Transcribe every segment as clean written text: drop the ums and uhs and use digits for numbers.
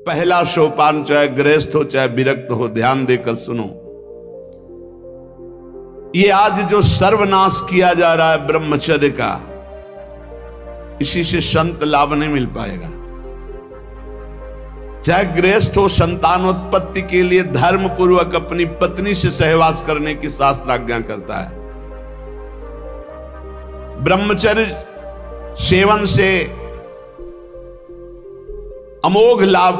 पहला सोपान, चाहे गृहस्थ हो चाहे विरक्त हो, ध्यान देकर सुनो। ये आज जो सर्वनाश किया जा रहा है ब्रह्मचर्य का, इसी से संत लाभ नहीं मिल पाएगा। चाहे गृहस्थ हो, संतानोत्पत्ति के लिए धर्म पूर्वक अपनी पत्नी से सहवास करने की शास्त्र आज्ञा करता है। ब्रह्मचर्य सेवन से अमोघ लाभ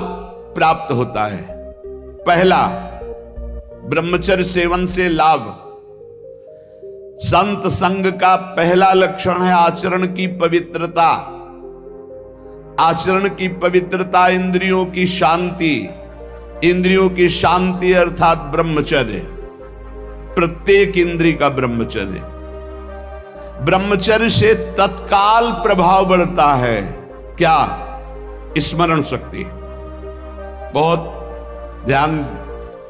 प्राप्त होता है। पहला, ब्रह्मचर्य सेवन से लाभ, संत संग का पहला लक्षण है आचरण की पवित्रता। आचरण की पवित्रता, इंद्रियों की शांति। इंद्रियों की शांति अर्थात ब्रह्मचर्य, प्रत्येक इंद्रिय का ब्रह्मचर्य। ब्रह्मचर्य से तत्काल प्रभाव बढ़ता है। क्या? स्मरण शक्ति। बहुत ध्यान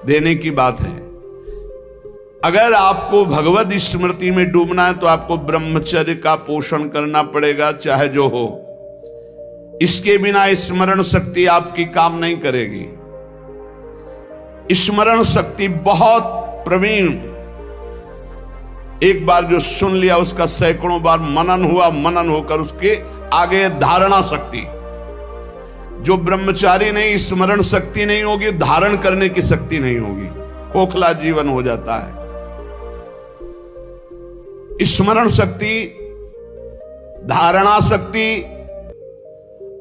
देने की बात है। अगर आपको भगवत स्मृति में डूबना है तो आपको ब्रह्मचर्य का पोषण करना पड़ेगा, चाहे जो हो। इसके बिना स्मरण शक्ति आपकी काम नहीं करेगी। स्मरण शक्ति बहुत प्रवीण, एक बार जो सुन लिया उसका सैकड़ों बार मनन हुआ, मनन होकर उसके आगे धारणा शक्ति। जो ब्रह्मचारी नहीं, स्मरण शक्ति नहीं होगी, धारण करने की शक्ति नहीं होगी, खोखला जीवन हो जाता है। स्मरण शक्ति, धारणा शक्ति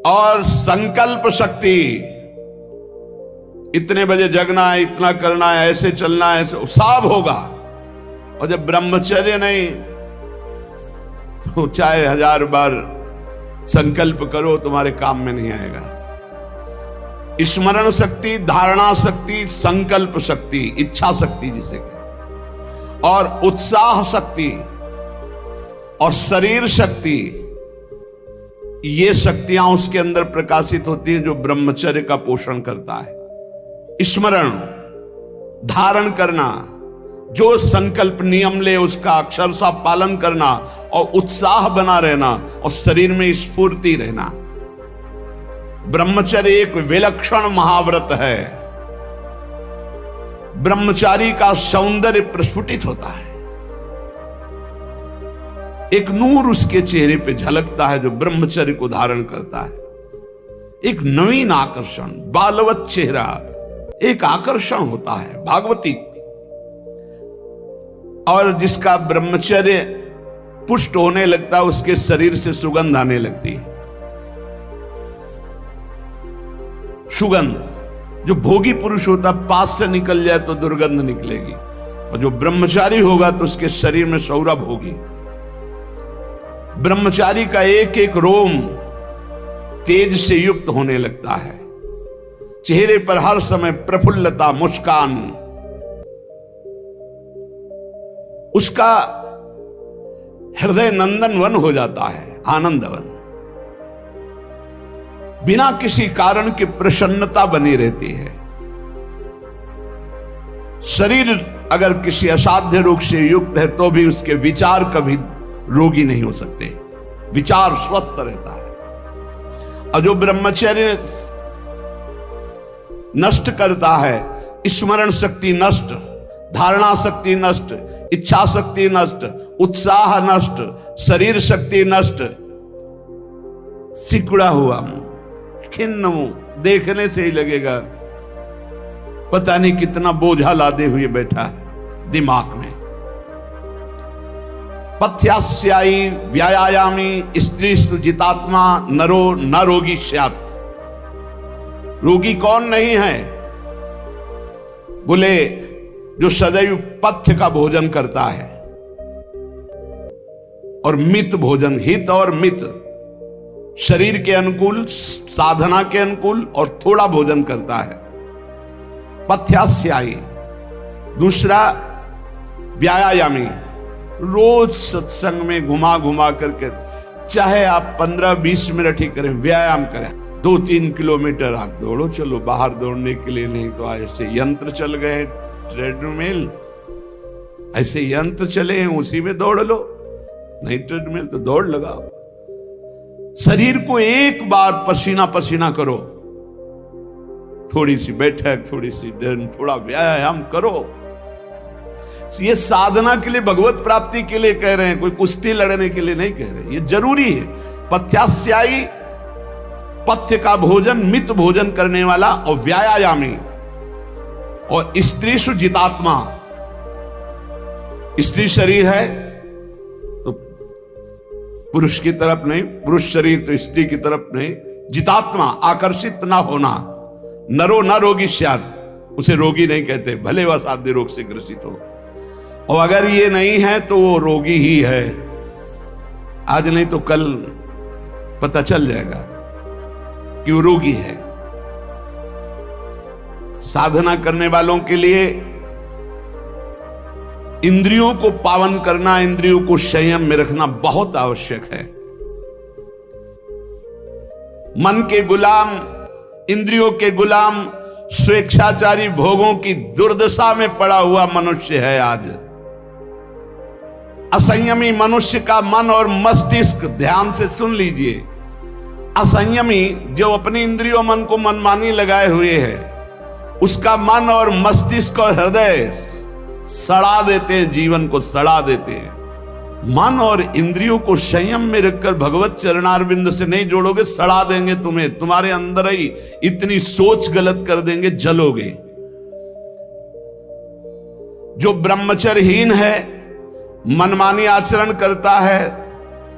और संकल्प शक्ति। इतने बजे जगना है, इतना करना है, ऐसे चलना है, ऐसे सब होगा। और जब ब्रह्मचर्य नहीं तो चाहे 1000 बार संकल्प करो, तुम्हारे काम में नहीं आएगा। स्मरण शक्ति, धारणा शक्ति, संकल्प शक्ति, इच्छा शक्ति जिसे कहते, और उत्साह शक्ति और शरीर शक्ति, ये शक्तियां उसके अंदर प्रकाशित होती हैं जो ब्रह्मचर्य का पोषण करता है। स्मरण, धारण करना, जो संकल्प नियम ले उसका अक्षरशः पालन करना, और उत्साह बना रहना, और शरीर में स्फूर्ति रहना। ब्रह्मचर्य एक विलक्षण महाव्रत है। ब्रह्मचारी का सौंदर्य प्रस्फुटित होता है। एक नूर उसके चेहरे पे झलकता है जो ब्रह्मचर्य को धारण करता है। एक नवीन आकर्षण, बालवत चेहरा, एक आकर्षण होता है भागवती। और जिसका ब्रह्मचर्य पुष्ट होने लगता है, उसके शरीर से सुगंध आने लगती है। सुगंध, जो भोगी पुरुष होता पास से निकल जाए तो दुर्गंध निकलेगी, और जो ब्रह्मचारी होगा तो उसके शरीर में सौरभ होगी। ब्रह्मचारी का एक एक रोम तेज से युक्त होने लगता है। चेहरे पर हर समय प्रफुल्लता, मुस्कान, उसका हृदय नंदन वन हो जाता है, आनंदवन। बिना किसी कारण की प्रसन्नता बनी रहती है। शरीर अगर किसी असाध्य रोग से युक्त है तो भी उसके विचार कभी रोगी नहीं हो सकते, विचार स्वस्थ रहता है। और जो ब्रह्मचर्य नष्ट करता है, स्मरण शक्ति नष्ट, धारणा शक्ति नष्ट, इच्छा शक्ति नष्ट, उत्साह नष्ट, शरीर शक्ति नष्ट, सिकुड़ा हुआ मुंह, खिन्न मुंह, देखने से ही लगेगा पता नहीं कितना बोझा लादे हुए बैठा है दिमाग में। पथ्यास्यायी व्यायामी स्त्रीस्तु जितात्मा नरो न रोगी स्यात्। रोगी कौन नहीं है? बोले जो सदैव पथ्य का भोजन करता है और मित भोजन, हित और मित, शरीर के अनुकूल, साधना के अनुकूल, और थोड़ा भोजन करता है, पथ्यास्यायी। दूसरा व्यायामी, रोज सत्संग में घुमा घुमा करके, चाहे आप 15-20 मिनट ही करें, व्यायाम करें। 2-3 किलोमीटर आप दौड़ो, चलो बाहर दौड़ने के लिए, नहीं तो ऐसे यंत्र चल गए, ट्रेडमिल, ऐसे यंत्र चले हैं, उसी में दौड़ लो। नहीं ट्रेडमिल तो दौड़ लगाओ। शरीर को एक बार पसीना पसीना करो, थोड़ी सी बैठक, थोड़ी सी थोड़ा व्यायाम करो। ये साधना के लिए, भगवत प्राप्ति के लिए कह रहे हैं, कोई कुश्ती लड़ने के लिए नहीं कह रहे। ये जरूरी है। पथ्यास्यायी, पथ्य का भोजन, मित भोजन करने वाला, और व्यायामी, और स्त्रीषु जितात्मा। स्त्री शरीर है तो पुरुष की तरफ नहीं, पुरुष शरीर तो स्त्री की तरफ नहीं। जितात्मा, आकर्षित ना होना। नरो न रोगी स्यात्, उसे रोगी नहीं कहते, भले वह साध्य रोग से ग्रसित हो। और अगर ये नहीं है तो वो रोगी ही है। आज नहीं तो कल पता चल जाएगा कि वो रोगी है। साधना करने वालों के लिए इंद्रियों को पावन करना, इंद्रियों को संयम में रखना बहुत आवश्यक है। मन के गुलाम, इंद्रियों के गुलाम, स्वेच्छाचारी भोगों की दुर्दशा में पड़ा हुआ मनुष्य है आज। असंयमी मनुष्य का मन और मस्तिष्क, ध्यान से सुन लीजिए, असंयमी जो अपनी इंद्रियों मन को मनमानी लगाए हुए है, उसका मन और मस्तिष्क और हृदय सड़ा देते हैं, जीवन को सड़ा देते हैं। मन और इंद्रियों को संयम में रखकर भगवत चरणारविंद से नहीं जोड़ोगे, सड़ा देंगे तुम्हें। तुम्हारे अंदर ही इतनी सोच गलत कर देंगे, जलोगे। जो ब्रह्मचर्यहीन है, मनमानी आचरण करता है,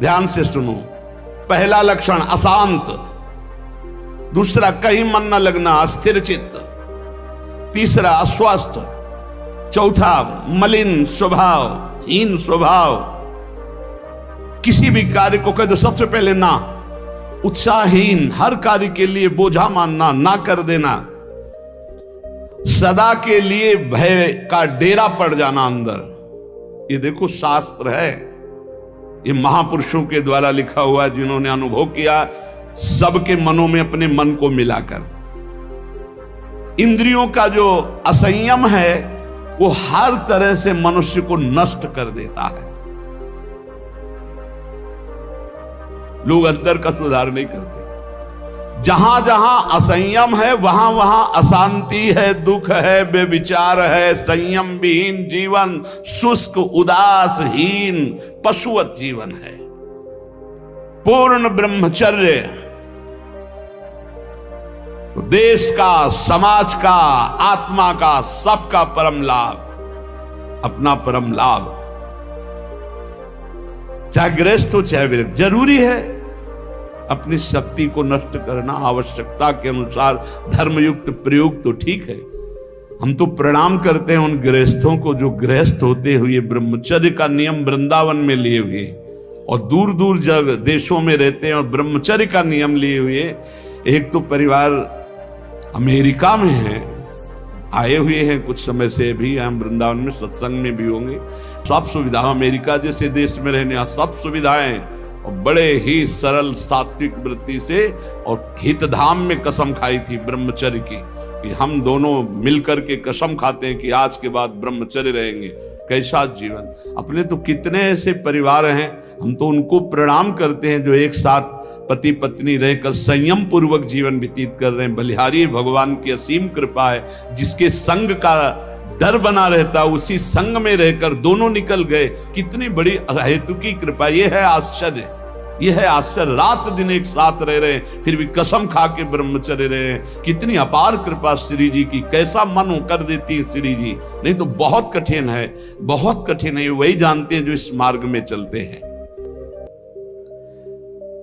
ध्यान से सुनो। पहला लक्षण अशांत, दूसरा कहीं मन न लगना, अस्थिर चित्त, तीसरा अस्वस्थ, चौथा मलिन स्वभाव, हीन स्वभाव। किसी भी कार्य को कह दो सबसे पहले ना, उत्साहहीन, हर कार्य के लिए बोझा मानना, ना कर देना, सदा के लिए भय का डेरा पड़ जाना अंदर। ये देखो शास्त्र है, ये महापुरुषों के द्वारा लिखा हुआ, जिन्होंने अनुभव किया सबके मनों में अपने मन को मिलाकर। इंद्रियों का जो असंयम है वो हर तरह से मनुष्य को नष्ट कर देता है। लोग अंदर का सुधार नहीं करते। जहां जहां असंयम है वहां वहां अशांति है, दुख है, बेविचार है, संयम विहीन जीवन, शुष्क उदासहीन पशुवत जीवन है। पूर्ण ब्रह्मचर्य देश का, समाज का, आत्मा का, सबका परम लाभ, अपना परम लाभ। चाहे गृहस्थ हो चाहे विरक्त, जरूरी है अपनी शक्ति को नष्ट करना, आवश्यकता के अनुसार धर्मयुक्त प्रयोग तो ठीक है। हम तो प्रणाम करते हैं उन गृहस्थों को जो गृहस्थ होते हुए ब्रह्मचर्य का नियम वृंदावन में लिए हुए और दूर दूर जगह देशों में रहते हैं और ब्रह्मचर्य का नियम लिए हुए। एक तो परिवार अमेरिका में है, आए हुए हैं कुछ समय से, भी हम वृंदावन में सत्संग में भी होंगे। सब सुविधा, अमेरिका जैसे देश में रहने सब सुविधाएं, और बड़े ही सरल सात्विक वृत्ति से, और हितधाम में कसम खाई थी ब्रह्मचर्य की कि हम दोनों मिलकर के कसम खाते हैं कि आज के बाद ब्रह्मचर्य रहेंगे। कैसा जीवन! अपने तो कितने ऐसे परिवार हैं, हम तो उनको प्रणाम करते हैं जो एक साथ पति पत्नी रहकर संयम पूर्वक जीवन व्यतीत कर रहे हैं। बलिहारी भगवान की असीम कृपा है, जिसके संग का डर बना रहता उसी संग में रहकर दोनों निकल गए। कितनी बड़ी हेतु की कृपा! ये है आश्चर्य, ये है आश्चर्य। रात दिन एक साथ रह रहे हैं, फिर भी कसम खा के ब्रह्मचर्य रहे हैं। कितनी अपार कृपा श्री जी की! कैसा मन हो कर देती है श्री जी, नहीं तो बहुत कठिन है, बहुत कठिन है। वही जानते हैं जो इस मार्ग में चलते हैं।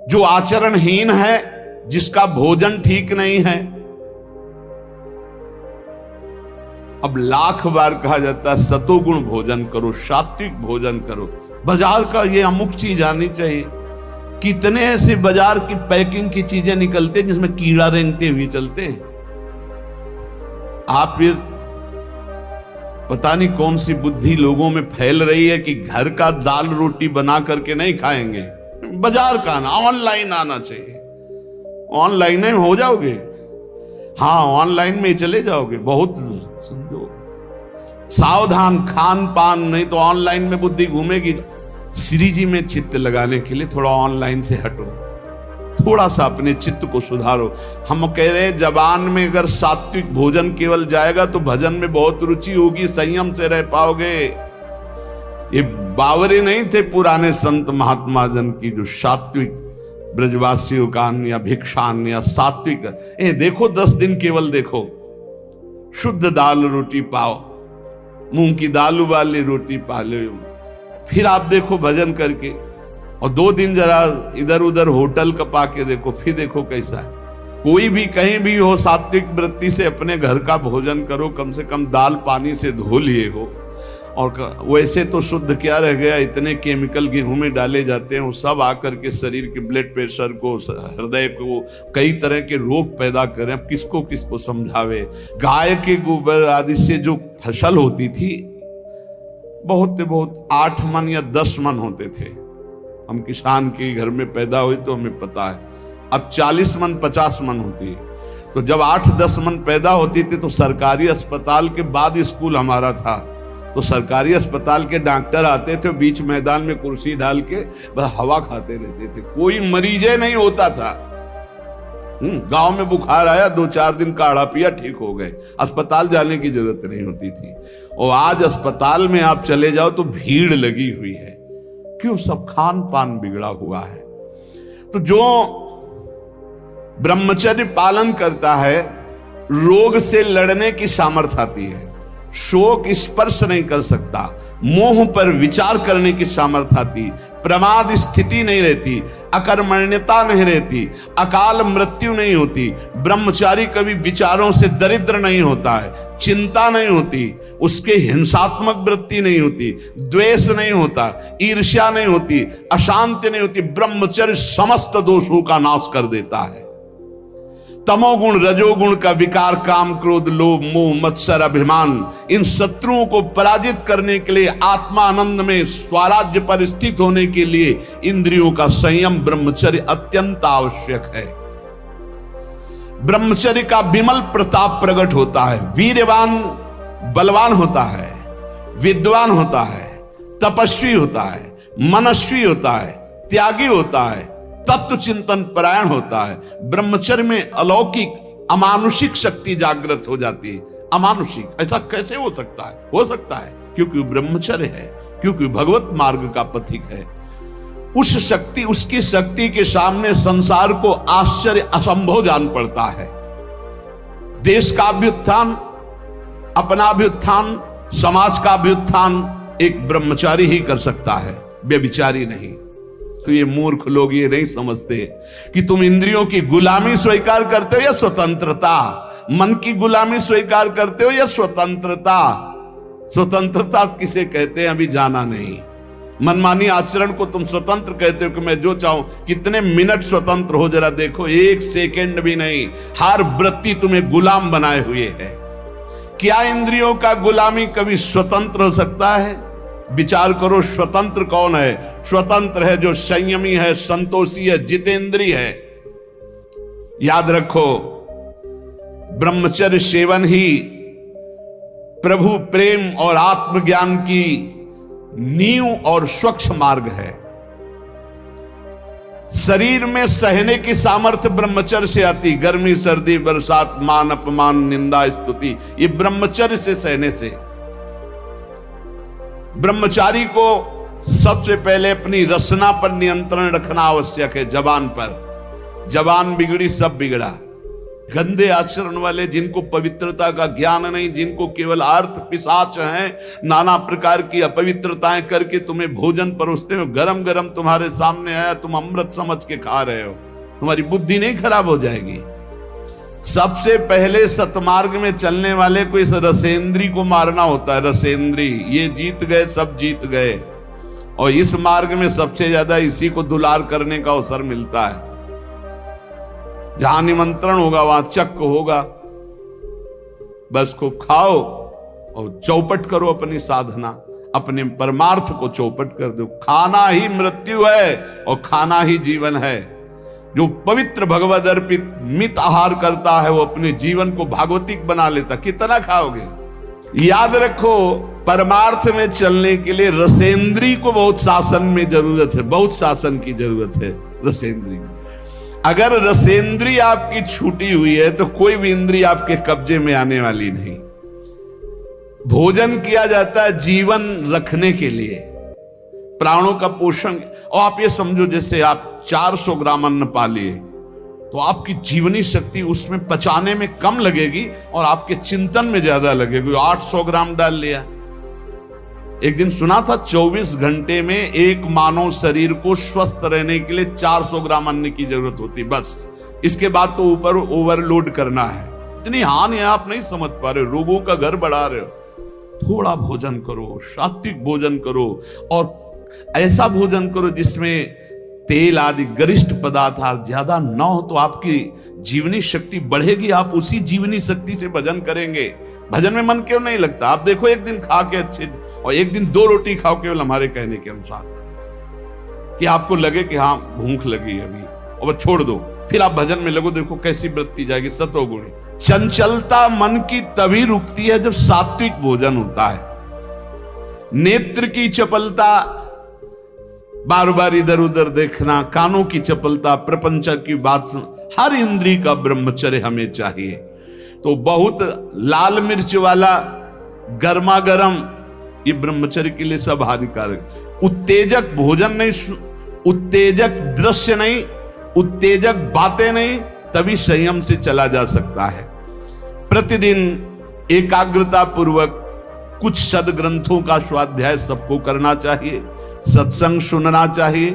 जो आचरणहीन है, जिसका भोजन ठीक नहीं है, अब लाख बार कहा जाता है सतोगुण भोजन करो, सात्विक भोजन करो। बाजार का ये अमुक चीज आनी चाहिए। कितने ऐसे बाजार की पैकिंग की चीजें निकलते हैं जिसमें कीड़ा रेंगते हुए चलते हैं। आप फिर पता नहीं कौन सी बुद्धि लोगों में फैल रही है कि घर का दाल रोटी बना करके नहीं खाएंगे, बाजार का आना, ऑनलाइन आना चाहिए। ऑनलाइन में हो जाओगे, हाँ ऑनलाइन में ही चले जाओगे। बहुत समझो, सावधान खान पान, नहीं तो ऑनलाइन में बुद्धि घूमेगी। श्री जी में चित्त लगाने के लिए थोड़ा ऑनलाइन से हटो, थोड़ा सा अपने चित्त को सुधारो। हम कह रहे जबान में अगर सात्विक भोजन केवल जाएगा तो भजन में बहुत रुचि होगी, संयम से रह पाओगे। ये बावरे नहीं थे पुराने संत महात्मा जन की जो सात्विक ब्रजवासियों का अन्न या भिक्षान्न या सात्विक, देखो 10 दिन केवल देखो, शुद्ध दाल रोटी पाओ, मूंग की दाल वाली रोटी पा लो, फिर आप देखो भजन करके, और 2 दिन जरा इधर उधर होटल का पाके देखो, फिर देखो कैसा है। कोई भी कहीं भी हो, सात्विक वृत्ति से अपने घर का भोजन करो, कम से कम दाल पानी से धो लिए हो। और वैसे तो शुद्ध क्या रह गया, इतने केमिकल गेहूं में डाले जाते हैं, वो सब आकर के शरीर के ब्लड प्रेशर को, हृदय को, कई तरह के रोग पैदा करें। अब किसको किसको समझावे। गाय के गोबर आदि से जो फसल होती थी, बहुत 8 मन या 10 मन होते थे। हम किसान के घर में पैदा हुए तो हमें पता है। अब 40 मन 50 मन होती है। तो जब 8-10 मन पैदा होती थी तो सरकारी अस्पताल के बाद स्कूल हमारा था, तो सरकारी अस्पताल के डॉक्टर आते थे, बीच मैदान में कुर्सी डाल के बस हवा खाते रहते थे, कोई मरीजे नहीं होता था। गांव में बुखार आया, 2-4 दिन काढ़ा पिया, ठीक हो गए, अस्पताल जाने की जरूरत नहीं होती थी। और आज अस्पताल में आप चले जाओ तो भीड़ लगी हुई है। क्यों? सब खान पान बिगड़ा हुआ है। तो जो ब्रह्मचर्य पालन करता है, रोग से लड़ने की सामर्थ्य आती है, शोक स्पर्श नहीं कर सकता, मोह पर विचार करने की सामर्थ्य आती, प्रमाद स्थिति नहीं रहती, अकर्मण्यता नहीं रहती, अकाल मृत्यु नहीं होती, ब्रह्मचारी कभी विचारों से दरिद्र नहीं होता है, चिंता नहीं होती, उसके हिंसात्मक वृत्ति नहीं होती, द्वेष नहीं होता, ईर्ष्या नहीं होती, अशांति नहीं होती। ब्रह्मचर्य समस्त दोषों का नाश कर देता है। तमोगुण रजोगुण का विकार, काम क्रोध लोभ मोह मत्सर अभिमान, इन शत्रुओं को पराजित करने के लिए, आत्मा आनंद में स्वराज्य पर स्थित होने के लिए इंद्रियों का संयम ब्रह्मचर्य अत्यंत आवश्यक है। ब्रह्मचर्य का विमल प्रताप प्रकट होता है। वीरवान बलवान होता है, विद्वान होता है, तपस्वी होता है, मनस्वी होता है, त्यागी होता है, तत्व चिंतन परायण होता है। ब्रह्मचर्य में अलौकिक अमानुषिक शक्ति जागृत हो जाती है। अमानुषिक ऐसा कैसे हो सकता है? हो सकता है क्योंकि ब्रह्मचर्य है, क्योंकि भगवत मार्ग का पथिक है। उस शक्ति, उसकी शक्ति के सामने संसार को आश्चर्य असंभव जान पड़ता है। देश का भी उत्थान, अपना भी उत्थान, समाज का भी उत्थान एक ब्रह्मचारी ही कर सकता है, व्यभिचारी नहीं। तो ये मूर्ख लोग ये नहीं समझते कि तुम इंद्रियों की गुलामी स्वीकार करते हो या स्वतंत्रता, मन की गुलामी स्वीकार करते हो या स्वतंत्रता। स्वतंत्रता किसे कहते हैं अभी जाना नहीं। मनमानी आचरण को तुम स्वतंत्र कहते हो कि मैं जो चाहूं। कितने मिनट स्वतंत्र हो जरा देखो, 1 सेकेंड भी नहीं। हर वृत्ति तुम्हें गुलाम बनाए हुए है। क्या इंद्रियों का गुलामी कभी स्वतंत्र हो सकता है? विचार करो, स्वतंत्र कौन है? स्वतंत्र है जो संयमी है, संतोषी है, जितेंद्री है। याद रखो, ब्रह्मचर्य सेवन ही प्रभु प्रेम और आत्मज्ञान की नींव और स्वच्छ मार्ग है। शरीर में सहने की सामर्थ्य ब्रह्मचर्य से आती। गर्मी सर्दी बरसात मान अपमान निंदा स्तुति, ये ब्रह्मचर्य से सहने से। ब्रह्मचारी को सबसे पहले अपनी रसना पर नियंत्रण रखना आवश्यक है। जबान पर, जबान बिगड़ी सब बिगड़ा। गंदे आचरण वाले, जिनको पवित्रता का ज्ञान नहीं, जिनको केवल अर्थ पिशाच हैं, नाना प्रकार की अपवित्रताएं करके तुम्हें भोजन परोसते हो, गरम गरम तुम्हारे सामने आया, तुम अमृत समझ के खा रहे हो, तुम्हारी बुद्धि नहीं खराब हो जाएगी? सबसे पहले सतमार्ग में चलने वाले को इस रसेंद्री को मारना होता है। रसेंद्री, ये जीत गए, सब जीत गए। और इस मार्ग में सबसे ज्यादा इसी को दुलार करने का अवसर मिलता है। जहां निमंत्रण होगा वहां चक्क होगा। बस खूब खाओ और चौपट करो अपनी साधना, अपने परमार्थ को चौपट कर दो। खाना ही मृत्यु है और खाना ही जीवन है। जो पवित्र भगवद अर्पित मित आहार करता है वो अपने जीवन को भागवतिक बना लेता। कितना खाओगे? याद रखो, परमार्थ में चलने के लिए रसेंद्री को बहुत शासन में जरूरत है, बहुत शासन की जरूरत है रसेंद्री। अगर रसेंद्रिय आपकी छूटी हुई है तो कोई भी इंद्रिय आपके कब्जे में आने वाली नहीं। भोजन किया जाता है जीवन रखने के लिए, प्राणों का पोषण। और आप ये समझो जैसे आप 400 ग्राम अन्न पा लिए तो आपकी जीवनी शक्ति उसमें पचाने में कम लगेगी और आपके चिंतन में ज्यादा लगेगी। 800 ग्राम डाल लिया। एक दिन सुना था 24 घंटे में एक मानव शरीर को स्वस्थ रहने के लिए 400 ग्राम अन्न की जरूरत होती, बस। इसके बाद तो ऊपर ओवरलोड करना है। इतनी हानि है, आप नहीं समझ पा रहे, रोगों का घर बढ़ा रहे हो। थोड़ा भोजन करो, सात्विक भोजन करो, और ऐसा भोजन करो जिसमें तेल आदि गरिष्ठ पदार्थ ज्यादा न हो, तो आपकी जीवनी शक्ति बढ़ेगी। आप उसी जीवनी शक्ति से भजन करेंगे। भजन में मन क्यों नहीं लगता? आप देखो, एक दिन खा के अच्छे और एक दिन 2 रोटी खाओ केवल हमारे कहने के अनुसार, कि आपको लगे कि हाँ भूख लगी अभी, और छोड़ दो, फिर आप भजन में लगो, देखो कैसी वृत्ति जाएगी, सतोगुणी। चंचलता मन की तभी रुकती है जब सात्विक भोजन होता है। नेत्र की चपलता, बार बार इधर उधर देखना, कानों की चपलता, प्रपंच की बात सुन, हर इंद्रिय का ब्रह्मचर्य हमें चाहिए। तो बहुत लाल मिर्च वाला गर्मा गर्म, ये ब्रह्मचर्य के लिए सब हानिकारक। उत्तेजक भोजन नहीं, उत्तेजक दृश्य नहीं, उत्तेजक बातें नहीं, तभी संयम से चला जा सकता है। प्रतिदिन एकाग्रता पूर्वक कुछ सद्ग्रंथों का स्वाध्याय सबको करना चाहिए, सत्संग सुनना चाहिए,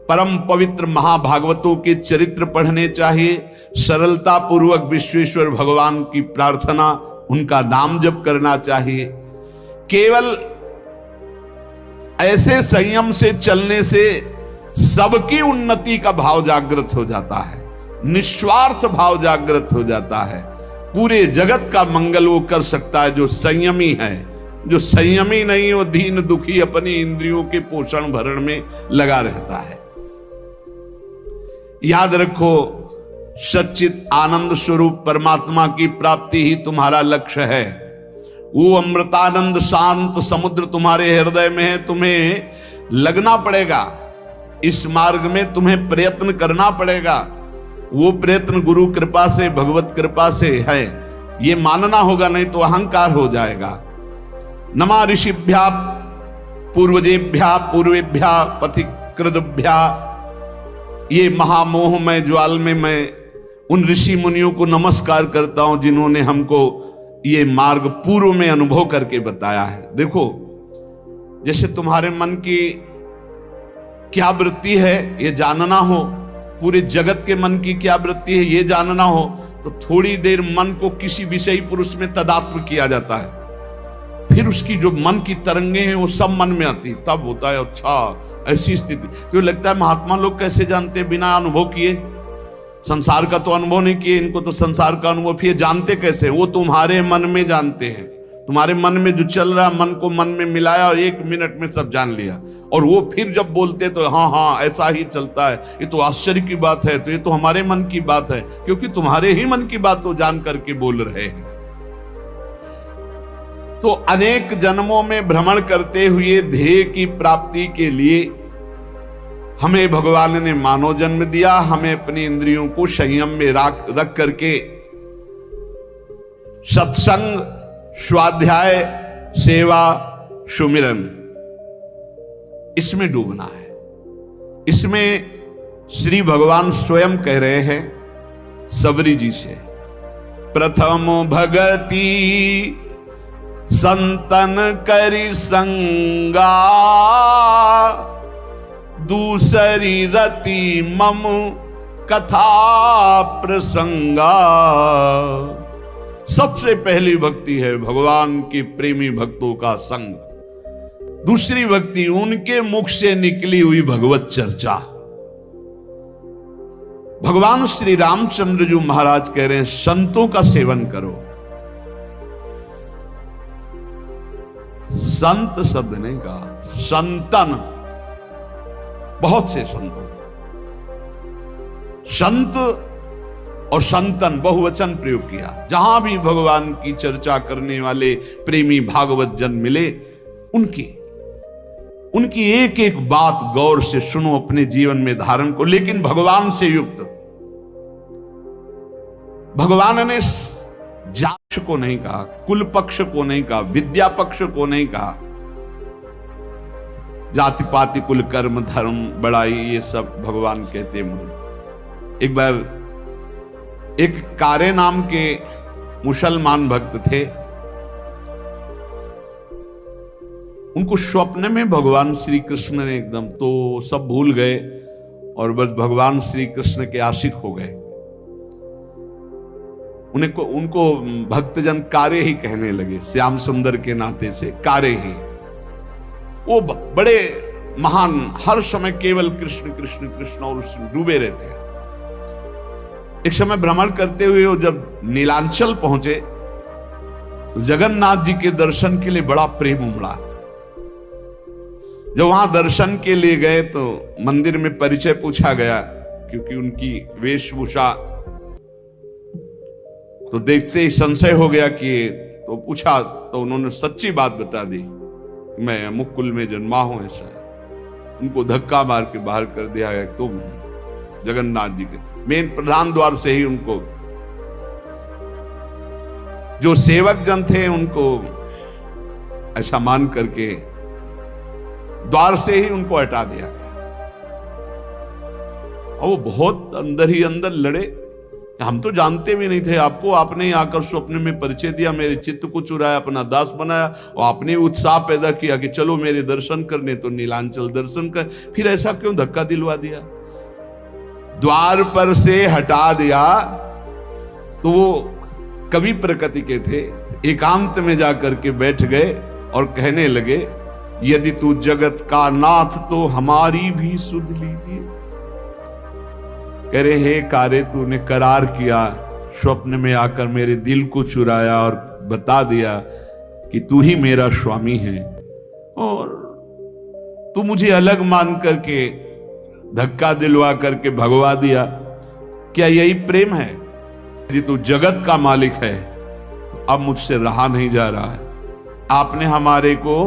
परम पवित्र महाभागवतों के चरित्र पढ़ने चाहिए, सरलता पूर्वक विश्वेश्वर भगवान की प्रार्थना, उनका नाम जप करना चाहिए। केवल ऐसे संयम से चलने से सबकी उन्नति का भाव जागृत हो जाता है, निस्वार्थ भाव जागृत हो जाता है। पूरे जगत का मंगल वो कर सकता है जो संयमी है। जो संयमी नहीं, वो दीन दुखी अपनी इंद्रियों के पोषण भरण में लगा रहता है। याद रखो, सच्चित आनंद स्वरूप परमात्मा की प्राप्ति ही तुम्हारा लक्ष्य है। वो अमृतानंद शांत समुद्र तुम्हारे हृदय में है। तुम्हें लगना पड़ेगा इस मार्ग में, तुम्हें प्रयत्न करना पड़ेगा। वो प्रयत्न गुरु कृपा से, भगवत कृपा से है, ये मानना होगा, नहीं तो अहंकार हो जाएगा। नमा ऋषिभ्या पूर्वजेभ्या पूर्वेभ्या पथिकृतभ्या, ये महामोह में ज्वाल में मैं उन ऋषि मुनियों को नमस्कार करता हूं जिन्होंने हमको ये मार्ग पूर्व में अनुभव करके बताया है। देखो, जैसे तुम्हारे मन की क्या वृत्ति है ये जानना हो, पूरे जगत के मन की क्या वृत्ति है ये जानना हो, तो थोड़ी देर मन को किसी विषयी पुरुष में तदात्म किया जाता है, फिर उसकी जो मन की तरंगे हैं वो सब मन में आती, तब होता है अच्छा ऐसी स्थिति। तो लगता है महात्मा लोग कैसे जानते हैं बिना अनुभव किए? संसार का तो अनुभव नहीं किए, इनको तो संसार का अनुभव, फिर जानते कैसे? वो तुम्हारे मन में जानते हैं। तुम्हारे मन में जो चल रहा, मन को मन में मिलाया और 1 मिनट में सब जान लिया। और वो फिर जब बोलते तो हाँ हाँ ऐसा ही चलता है, ये तो आश्चर्य की बात है, तो ये तो हमारे मन की बात है, क्योंकि तुम्हारे ही मन की बात तो जान करके बोल रहे हैं। तो अनेक जन्मों में भ्रमण करते हुए ध्येय की प्राप्ति के लिए हमें भगवान ने मानव जन्म दिया। हमें अपनी इंद्रियों को संयम में रख करके सत्संग, स्वाध्याय, सेवा, सुमिरन, इसमें डूबना है। इसमें श्री भगवान स्वयं कह रहे हैं सबरी जी से, प्रथम भगति संतन करि संगा, दूसरी रति मम कथा प्रसंगा। सबसे पहली भक्ति है भगवान के प्रेमी भक्तों का संग। दूसरी भक्ति उनके मुख से निकली हुई भगवत चर्चा। भगवान श्री रामचंद्र जी महाराज कह रहे हैं संतों का सेवन करो। संत शब्द नहीं कहा, संतन, बहुत से संतों, संत और संतन बहुवचन प्रयोग किया। जहां भी भगवान की चर्चा करने वाले प्रेमी भागवत जन मिले, उनकी एक एक बात गौर से सुनो, अपने जीवन में धारण को, लेकिन भगवान से युक्त, भगवान ने जाति को नहीं कहा, कुल पक्ष को नहीं कहा, विद्या पक्ष को नहीं कहा। जाति पाति कुल कर्म धर्म बड़ाई ये सब भगवान कहते हैं। एक बार एक कारे नाम के मुसलमान भक्त थे, उनको स्वप्न में भगवान श्री कृष्ण ने एकदम, तो सब भूल गए और बस भगवान श्री कृष्ण के आशिक हो गए। उनको भक्तजन कारे ही कहने लगे, श्याम सुंदर के नाते से कारे ही। वो बड़े महान, हर समय केवल कृष्ण कृष्ण कृष्ण और उसमें डूबे रहते हैं। एक समय भ्रमण करते हुए वो जब नीलांचल पहुंचे तो जगन्नाथ जी के दर्शन के लिए बड़ा प्रेम उमड़ा। जब वहां दर्शन के लिए गए तो मंदिर में परिचय पूछा गया, क्योंकि उनकी वेशभूषा तो देखते ही संशय हो गया कि, तो पूछा तो उन्होंने सच्ची बात बता दी, मैं मुकुल में जन्मा हूं ऐसा है। उनको धक्का मार के बाहर कर दिया गया। तुम जगन्नाथ जी के मेन प्रधान द्वार से ही उनको, जो सेवक जन थे उनको ऐसा मान करके द्वार से ही उनको हटा दिया गया। और वो बहुत अंदर ही अंदर लड़े, हम तो जानते भी नहीं थे आपको, आपने आकर स्वप्न में परिचय दिया, मेरे चित्त को चुराया, अपना दास बनाया और आपने उत्साह पैदा किया कि चलो मेरे दर्शन करने, तो नीलांचल दर्शन कर, फिर ऐसा क्यों धक्का दिलवा दिया, द्वार पर से हटा दिया। तो वो कवि प्रकृति के थे, एकांत में जाकर के बैठ गए और कहने लगे, यदि तू जगत का नाथ तो हमारी भी सुध लीजिए। कह रहे, हे कारे, तूने करार किया, स्वप्न में आकर मेरे दिल को चुराया और बता दिया कि तू ही मेरा स्वामी है, और तू मुझे अलग मान करके धक्का दिलवा करके भगवा दिया। क्या यही प्रेम है? यदि तू जगत का मालिक है, अब मुझसे रहा नहीं जा रहा है, आपने हमारे को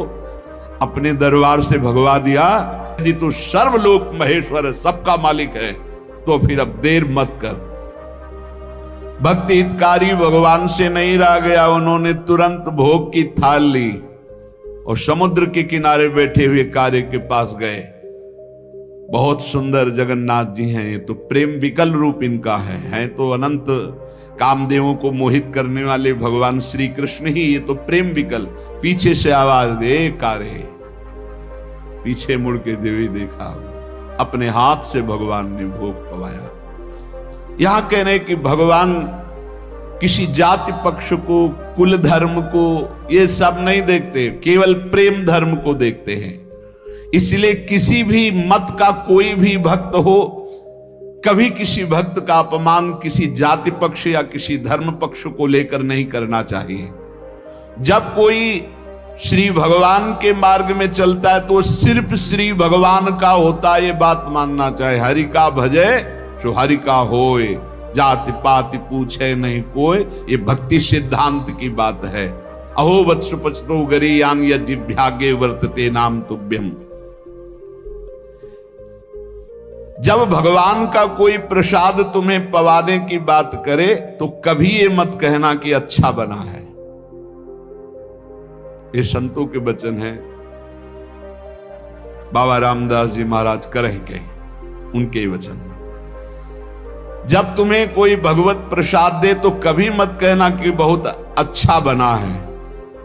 अपने दरबार से भगवा दिया। यदि तू सर्वलोक महेश्वर सबका मालिक है तो फिर अब देर मत कर। भक्ति हितकारी भगवान से नहीं रह गया, उन्होंने तुरंत भोग की थाल ली और समुद्र के किनारे बैठे हुए कारे के पास गए। बहुत सुंदर जगन्नाथ जी हैं, ये तो प्रेम विकल रूप इनका है तो अनंत कामदेवों को मोहित करने वाले भगवान श्री कृष्ण ही, ये तो प्रेम विकल। पीछे से आवाज दे कारे, पीछे मुड़ के देवी देखा, अपने हाथ से भगवान ने भोग पवाया। यहां कह रहे कि भगवान किसी जाति पक्ष को, कुल धर्म को, ये सब नहीं देखते, केवल प्रेम धर्म को देखते हैं। इसलिए किसी भी मत का कोई भी भक्त हो, कभी किसी भक्त का अपमान किसी जाति पक्ष या किसी धर्म पक्ष को लेकर नहीं करना चाहिए। जब कोई श्री भगवान के मार्ग में चलता है तो सिर्फ श्री भगवान का होता है, ये बात मानना चाहिए। हरि का भजे सो हरि का होए, जाति पाति पूछे नहीं कोई, ये भक्ति सिद्धांत की बात है। अहो वत्सु पचतो गरीयान यज्ञागे वर्तते नाम तुभ्यम। जब भगवान का कोई प्रसाद तुम्हें पवाने की बात करे तो कभी ये मत कहना कि अच्छा बना है। ये संतों के वचन है, बाबा रामदास जी महाराज करह के उनके वचन। जब तुम्हें कोई भगवत प्रसाद दे तो कभी मत कहना कि बहुत अच्छा बना है,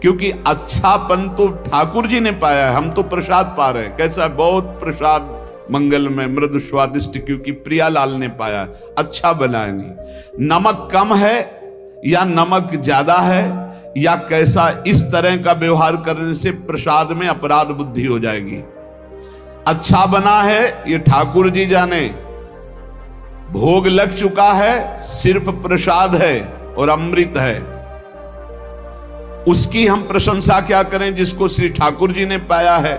क्योंकि अच्छापन तो ठाकुर जी ने पाया है, हम तो प्रसाद पा रहे हैं। कैसा बहुत प्रसाद मंगल में मृदु स्वादिष्ट, क्योंकि प्रियालाल ने पाया, अच्छा बना है नहीं। नमक कम है या नमक ज्यादा है या कैसा, इस तरह का व्यवहार करने से प्रसाद में अपराध बुद्धि हो जाएगी। अच्छा बना है ये ठाकुर जी जाने, भोग लग चुका है, सिर्फ प्रसाद है और अमृत है, उसकी हम प्रशंसा क्या करें जिसको श्री ठाकुर जी ने पाया है,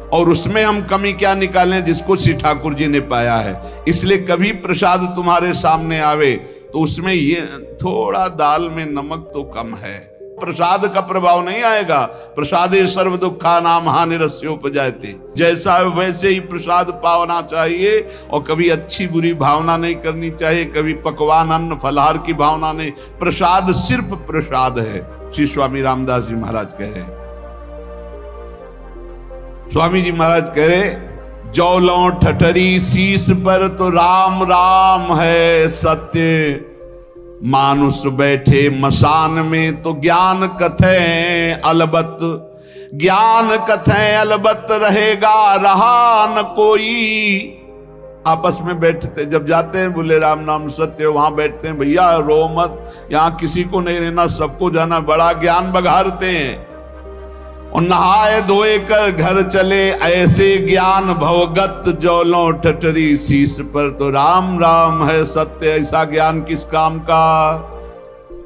और उसमें हम कमी क्या निकालें जिसको श्री ठाकुर जी ने पाया है। इसलिए कभी प्रसाद तुम्हारे सामने आवे तो उसमें ये थोड़ा दाल में नमक तो कम है, प्रसाद का प्रभाव नहीं आएगा। प्रसादे सर्व दुखा नाम हानिरस्योपजायते, जैसा है वैसे ही प्रसाद पाना चाहिए। और कभी अच्छी बुरी भावना नहीं करनी चाहिए, कभी पकवान अन्न फलहार की भावना नहीं। प्रसाद सिर्फ प्रसाद है। श्री स्वामी रामदास जी महाराज कह रहे, स्वामी जी महाराज कह रहे, जौलों ठठरी शीश पर तो राम राम है सत्य, मानुष बैठे मसान में तो ज्ञान कथें अलबत, ज्ञान कथें अलबत रहेगा रहा न कोई। आपस में बैठते जब जाते हैं बोले राम नाम सत्य, वहां बैठते हैं, भैया रो मत, यहां किसी को नहीं रहना, सबको जाना, बड़ा ज्ञान बघारते हैं। और नहाए धोए कर घर चले ऐसे ज्ञान भवगत, जौलों ठठरी शीश पर तो राम राम है सत्य। ऐसा ज्ञान किस काम का?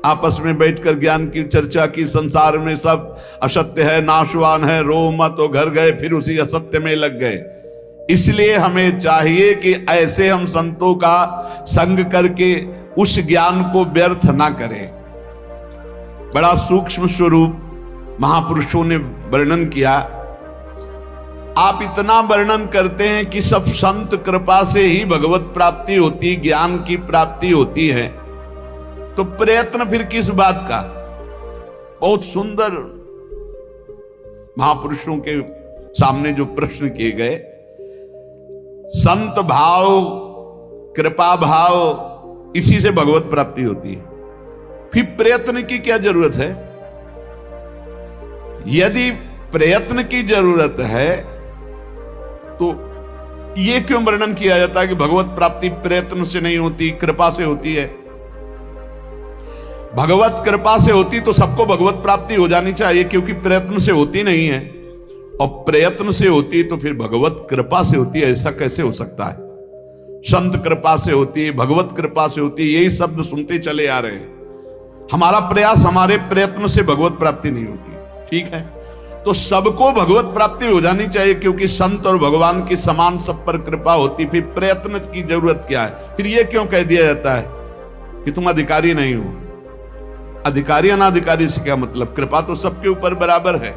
आपस में बैठकर ज्ञान की चर्चा की, संसार में सब असत्य है, नाशवान है, रो मत, तो घर गए फिर उसी असत्य में लग गए। इसलिए हमें चाहिए कि ऐसे हम संतों का संग करके उस ज्ञान को व्यर्थ ना करें। बड़ा सूक्ष्म स्वरूप महापुरुषों ने वर्णन किया। आप इतना वर्णन करते हैं कि सब संत कृपा से ही भगवत प्राप्ति होती, ज्ञान की प्राप्ति होती है, तो प्रयत्न फिर किस बात का? बहुत सुंदर महापुरुषों के सामने जो प्रश्न किए गए, संत भाव कृपा भाव, इसी से भगवत प्राप्ति होती है, फिर प्रयत्न की क्या जरूरत है? यदि प्रयत्न की जरूरत है तो यह क्यों वर्णन किया जाता है कि भगवत प्राप्ति प्रयत्न से नहीं होती, कृपा से होती है? भगवत कृपा से होती तो सबको भगवत प्राप्ति हो जानी चाहिए, क्योंकि प्रयत्न से होती नहीं है। और प्रयत्न से होती तो फिर भगवत कृपा से होती है, ऐसा कैसे हो सकता है? संत कृपा से होती है, भगवत कृपा से होती है, यही शब्द सुनते चले आ रहे हैं। हमारा प्रयास, हमारे प्रयत्न से भगवत प्राप्ति नहीं होती, ठीक है? तो सबको भगवत प्राप्ति हो जानी चाहिए, क्योंकि संत और भगवान की समान सब पर कृपा होती, फिर प्रयत्न की जरूरत क्या है? फिर यह क्यों कह दिया जाता है कि तुम अधिकारी नहीं हो? अधिकारी अनाधिकारी से क्या मतलब? कृपा तो सबके ऊपर बराबर है,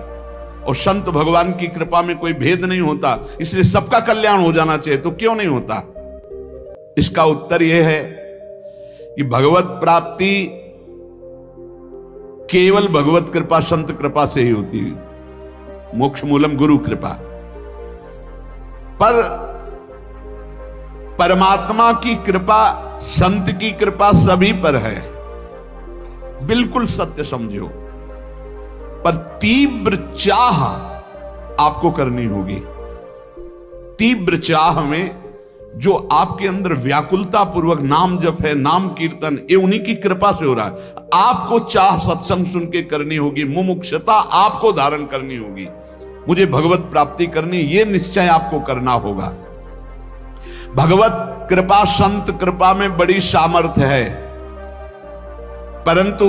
और संत भगवान की कृपा में कोई भेद नहीं होता, इसलिए सबका कल्याण हो जाना चाहिए। तो क्यों नहीं होता? इसका उत्तर यह है कि भगवत प्राप्ति केवल भगवत कृपा, संत कृपा से ही होती है, मोक्ष मूलम गुरु कृपा। पर परमात्मा की कृपा, संत की कृपा सभी पर है, बिल्कुल सत्य समझो। पर तीव्र चाह आपको करनी होगी। तीव्र चाह में जो आपके अंदर व्याकुलता पूर्वक नाम जप है, नाम कीर्तन, ये उन्हीं की कृपा से हो रहा है। आपको चाह सत्संग सुन के करनी होगी, मुमुक्षता आपको धारण करनी होगी। मुझे भगवत प्राप्ति करनी, ये निश्चय आपको करना होगा। भगवत कृपा, संत कृपा में बड़ी सामर्थ्य है, परंतु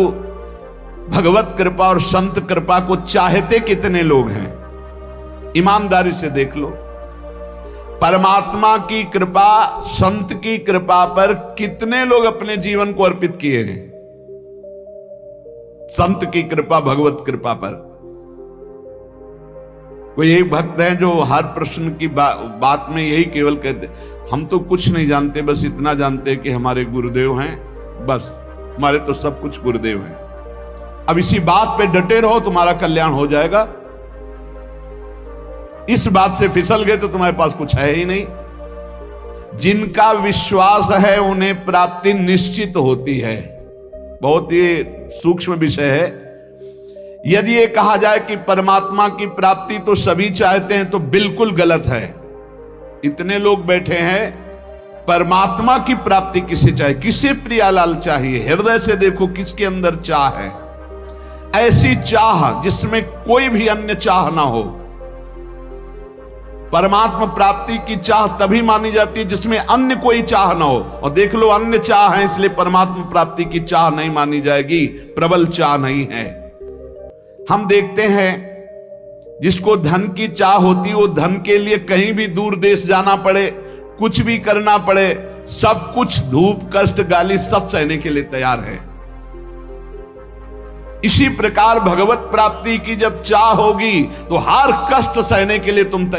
भगवत कृपा और संत कृपा को चाहते कितने लोग हैं? ईमानदारी से देख लो। परमात्मा की कृपा, संत की कृपा पर कितने लोग अपने जीवन को अर्पित किए हैं? संत की कृपा, भगवत कृपा पर कोई एक भक्त है जो हर प्रश्न की बात में यही केवल कहते, हम तो कुछ नहीं जानते, बस इतना जानते हैं कि हमारे गुरुदेव हैं, बस हमारे तो सब कुछ गुरुदेव हैं। अब इसी बात पे डटे रहो, तुम्हारा कल्याण हो जाएगा। इस बात से फिसल गए तो तुम्हारे पास कुछ है ही नहीं। जिनका विश्वास है उन्हें प्राप्ति निश्चित होती है। बहुत ही सूक्ष्म विषय है। यदि ये कहा जाए कि परमात्मा की प्राप्ति तो सभी चाहते हैं तो बिल्कुल गलत है। इतने लोग बैठे हैं, परमात्मा की प्राप्ति किसे चाहिए? किसे प्रियालाल चाहिए? हृदय से देखो किसके अंदर चाह है। ऐसी चाह जिसमें कोई भी अन्य चाह ना हो। परमात्मा प्राप्ति की चाह तभी मानी जाती है जिसमें अन्य कोई चाह ना हो। और देख लो, अन्य चाह है इसलिए परमात्मा प्राप्ति की चाह नहीं मानी जाएगी, प्रबल चाह नहीं है। हम देखते हैं जिसको धन की चाह होती, वो धन के लिए कहीं भी दूर देश जाना पड़े, कुछ भी करना पड़े, सब कुछ, धूप कष्ट गाली सब सहने के लिए तैयार है। इसी प्रकार भगवत प्राप्ति की जब चाह होगी तो हर कष्ट सहने के लिए तुम तैयार